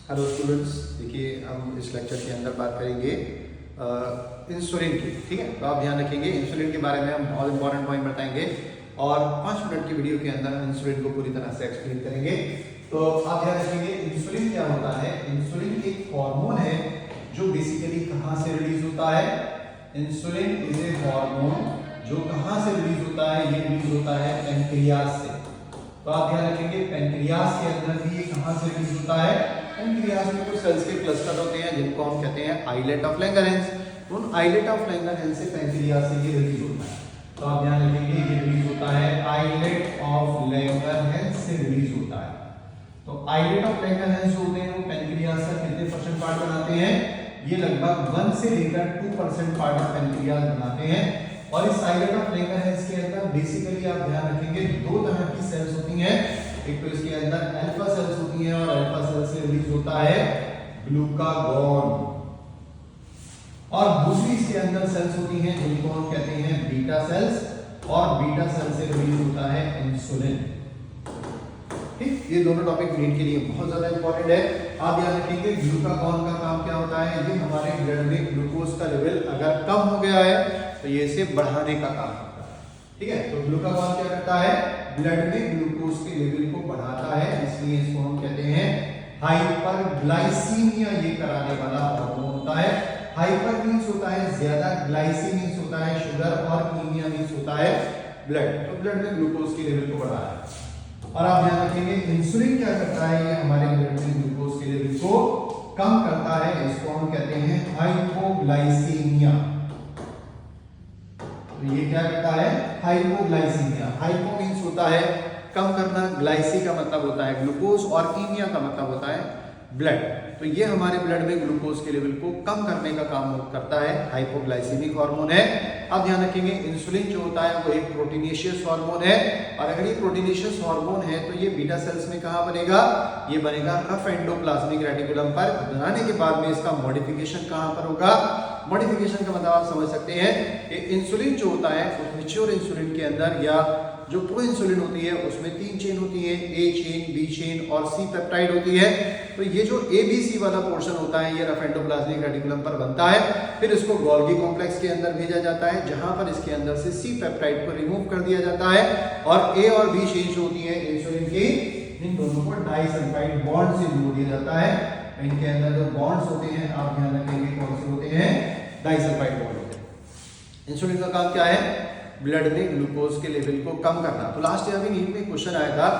Hello students, देखिए हम इस लेक्चर के अंदर बात करेंगे इंसुलिन की। ठीक है, तो आप ध्यान रखेंगे इंसुलिन के बारे में हम बहुत इंपॉर्टेंट पॉइंट बताएंगे और 5 मिनट की वीडियो के अंदर हम इंसुलिन को पूरी तरह से एक्सप्लेन करेंगे। तो आप ध्यान रखेंगे इंसुलिन क्या होता है। इंसुलिन एक हार्मोन है जो बेसिकली कहाँ से रिलीज होता है। इंसुलिन इज ए हार्मोन जो कहाँ से रिलीज होता है, ये रिलीज होता है पेनक्रियास से। तो आप ध्यान रखेंगे पेनक्रियास के अंदर भी ये कहाँ से रिलीज होता है। पेनक्रियास में कुछ सेल्स के क्लस्टर होते हैं जिनको हम कहते हैं आइलेट ऑफ लैंगरहैंस। उन आइलेट ऑफ लैंगरहैंस से पेनक्रियास से ये रिलीज होता है। तो आप ध्यान रखेंगे ये रिलीज होता है आइलेट ऑफ लैंगरहैंस से रिलीज होता है। तो आइलेट ऑफ लैंगरहैंस होते हैं वो पेनक्रियास का कितने परसेंट पार्ट बनाते हैं, ये लगभग 1 से लेकर 2% पार्ट ऑफ पेनक्रियास बनाते हैं। और इस आइलेट ऑफ लैंगरहैंस के अंदर बेसिकली आप ध्यान रखेंगे दो तरह की सेल्स होती हैं। एक तो इसके अंदर अल्फा सेल्स होती हैं और अल्फा सेल से रिलीज होता है ग्लूकागॉन, और दूसरी इसके अंदर सेल्स होती हैं जिनको हम कहते हैं बीटा सेल्स, और बीटा सेल से रिलीज होता है इंसुलिन। ठीक, ये दोनों टॉपिक नीट के लिए बहुत ज्यादा इंपॉर्टेंट है। आप ध्यान रखेंगे ग्लूकागॉन का काम क्या होता है, ये हमारे ब्लड में ग्लूकोज का लेवल अगर कम हो गया है तो ये इसे बढ़ाने का काम करता है। ठीक है, तो ग्लूकागॉन क्या करता है, ब्लड में ग्लूकोज के लेवल को बढ़ाता है, इसलिए इसको हम कहते हैं हाइपरग्लाइसीमिया। ये कराने वाला हार्मोन होता है। हाइपर मींस होता है ज्यादा, ग्लाइसी मींस होता है शुगर, और कीमिया मींस होता है ब्लड। तो ब्लड में ग्लूकोज के लेवल को बढ़ाता है। और आप ध्यान रखेंगे इंसुलिन क्या करता है, ये हमारे ब्लड में ग्लूकोज के लेवल को कम करता है, इसको हम कहते हैं हाइपोग्लाइसीमिया। तो ये क्या करता है, हाइपोग्लाइसीमिया। हाइपो मींस होता है कम करना, ग्लाइसी का मतलब होता है ग्लूकोज, और कीमिया का मतलब होता है ब्लड। तो ये हमारे ब्लड में ग्लूकोज के लेवल को कम करने का काम करता है, हाइपोग्लाइसीमिक हार्मोन है। आप ध्यान रखेंगे इंसुलिन जो होता है वो एक प्रोटीनेशियस हार्मोन है, और अगर ये प्रोटीनेशियस हार्मोन है तो ये बीटा सेल्स में कहाँ बनेगा, ये बनेगा रफ एंडोप्लाज्मिक रेटिकुलम पर। बनाने के बाद में इसका मॉडिफिकेशन कहाँ पर होगा, मॉडिफिकेशन का मतलब आप समझ सकते हैं कि इंसुलिन जो होता है मैच्योर इंसुलिन के अंदर या जो प्रो इंसुलिन होती है उसमें 3 चेन होती है, ए चेन, बी चेन और सी पेप्टाइड होती है। तो ये जो ए बी सी वाला पोर्शन होता है ये रफ एंडोप्लाज्मिक रेटिकुलम पर बनता है, फिर इसको गोल्गी कॉम्प्लेक्स के अंदर भेजा जाता है जहां पर इसके अंदर से सी पेप्टाइड को रिमूव कर दिया जाता है, और ए और बी चेन जो होती है इंसुलिन की, इन दोनों को डाइसल्फाइड बॉन्ड से जोड़ दिया जाता है। इनके अंदर जो बॉन्ड्स होते हैं आप ध्यान रखेंगे कौन से होते हैं, डाइसल्फाइड बॉन्ड होते हैं। इंसुलिन का काम क्या है, ब्लड में ग्लूकोज के लेवल को कम करना। तो लास्ट ईयर भी नीट में क्वेश्चन आया था